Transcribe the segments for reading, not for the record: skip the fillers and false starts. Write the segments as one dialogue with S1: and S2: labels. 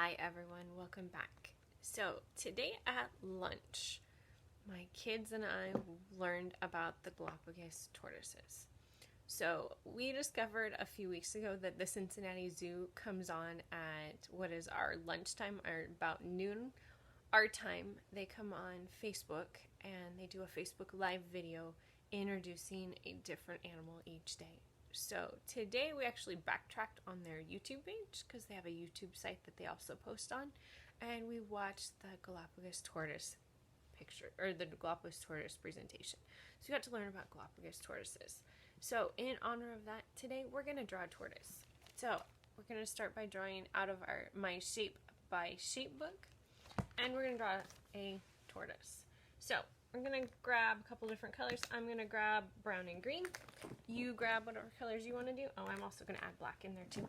S1: Hi everyone, welcome back. So today at lunch, my kids and I learned about the Galapagos tortoises. So we discovered a few weeks ago that the Cincinnati Zoo comes on at what is our lunchtime, or about noon our time. They come on Facebook and they do a Facebook Live video introducing a different animal each day. So today we actually backtracked on their YouTube page because they have a YouTube site that they also post on, and we watched the Galapagos tortoise picture, or the Galapagos tortoise presentation. So we got to learn about Galapagos tortoises. So in honor of that, today we're going to draw a tortoise. So we're going to start by drawing out of my shape by shape book, and we're going to draw a tortoise. So we're going to grab a couple different colors. I'm going to grab brown and green. You grab whatever colors you want to do. Oh, I'm also going to add black in there too.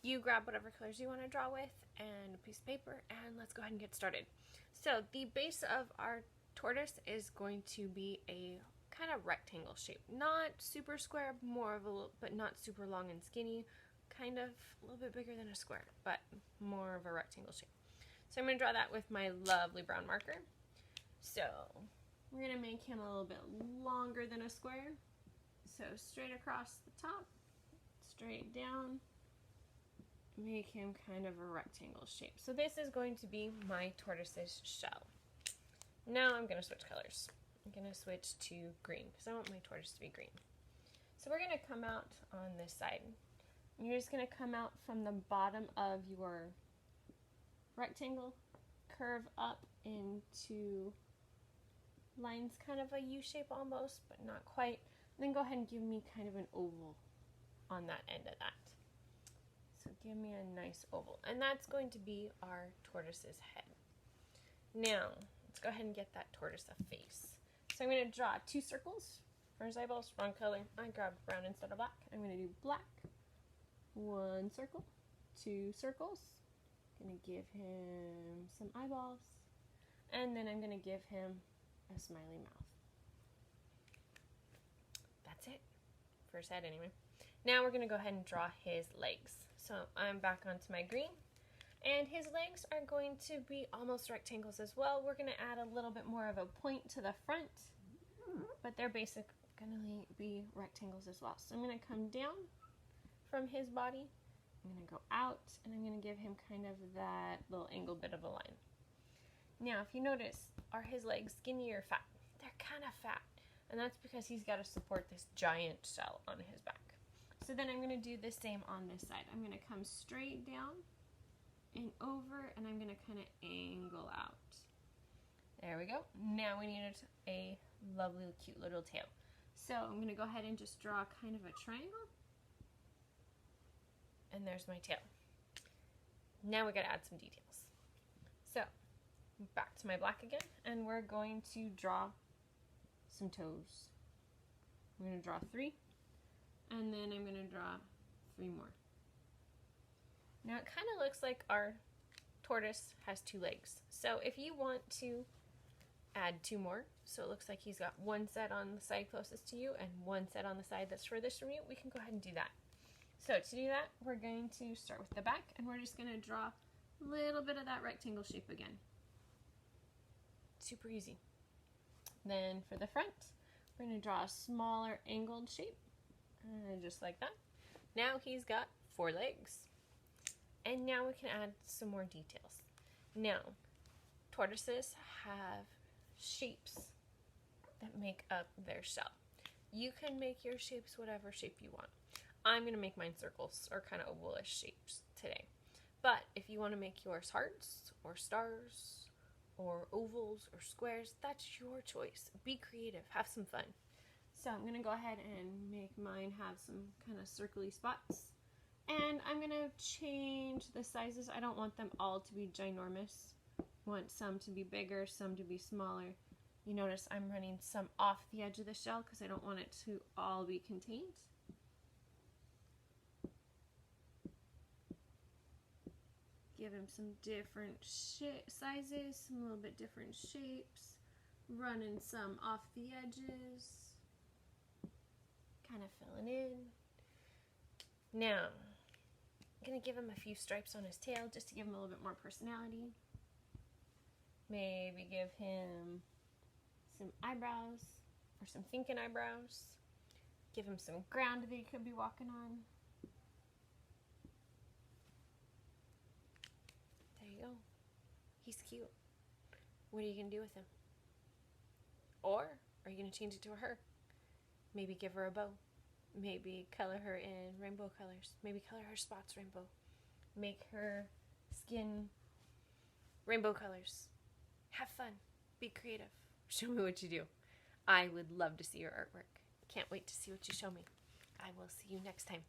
S1: You grab whatever colors you want to draw with and a piece of paper, and let's go ahead and get started. So the base of our tortoise is going to be a kind of rectangle shape. Not super square, more of a little, but not super long and skinny. Kind of a little bit bigger than a square, but more of a rectangle shape. So I'm going to draw that with my lovely brown marker. So we're going to make him a little bit longer than a square. So straight across the top, straight down, make him kind of a rectangle shape. So this is going to be my tortoise's shell. Now I'm going to switch colors. I'm going to switch to green because I want my tortoise to be green. So we're going to come out on this side. You're just going to come out from the bottom of your rectangle, curve up into lines, kind of a U shape almost, but not quite. And then go ahead and give me kind of an oval on that end of that. So give me a nice oval. And that's going to be our tortoise's head. Now, let's go ahead and get that tortoise a face. So I'm going to draw two circles for his eyeballs. Wrong color. I grabbed brown instead of black. I'm going to do black. One circle. Two circles. I'm going to give him some eyeballs. And then I'm going to give him a smiley mouth. That's it for his head anyway. Now we're going to go ahead and draw his legs. So I'm back onto my green, and his legs are going to be almost rectangles as well. We're going to add a little bit more of a point to the front, but they're basically going to be rectangles as well. So I'm going to come down from his body, I'm going to go out, and I'm going to give him kind of that little angled bit of a line. Now, if you notice, are his legs skinny or fat? They're kind of fat, and that's because he's got to support this giant shell on his back. So then I'm going to do the same on this side. I'm going to come straight down and over, and I'm going to kind of angle out. There we go. Now we need a lovely, cute little tail. So I'm going to go ahead and just draw kind of a triangle. And there's my tail. Now we got to add some details. So back to my black again, and we're going to draw some toes. I'm going to draw 3, and then I'm going to draw 3 more. Now it kind of looks like our tortoise has 2 legs. So if you want to add 2 more, so it looks like he's got one set on the side closest to you and one set on the side that's furthest from you, we can go ahead and do that. So to do that, we're going to start with the back, and we're just going to draw a little bit of that rectangle shape again. Super easy. Then for the front, we're going to draw a smaller angled shape, just like that. Now he's got 4 legs. And now we can add some more details. Now, tortoises have shapes that make up their shell. You can make your shapes whatever shape you want. I'm going to make mine circles or kind of ovalish shapes today. But if you want to make yours hearts or stars or ovals or squares, that's your choice. Be creative. Have some fun. So I'm going to go ahead and make mine have some kind of circly spots. And I'm going to change the sizes. I don't want them all to be ginormous. I want some to be bigger, some to be smaller. You notice I'm running some off the edge of the shell because I don't want it to all be contained. Give him some different sizes, some little bit different shapes. Running some off the edges. Kind of filling in. Now, I'm going to give him a few stripes on his tail just to give him a little bit more personality. Maybe give him some eyebrows or some thinking eyebrows. Give him some ground that he could be walking on. There you go. He's cute. What are you going to do with him? Or are you going to change it to a her? Maybe give her a bow. Maybe color her in rainbow colors. Maybe color her spots rainbow. Make her skin rainbow colors. Have fun. Be creative. Show me what you do. I would love to see your artwork. Can't wait to see what you show me. I will see you next time.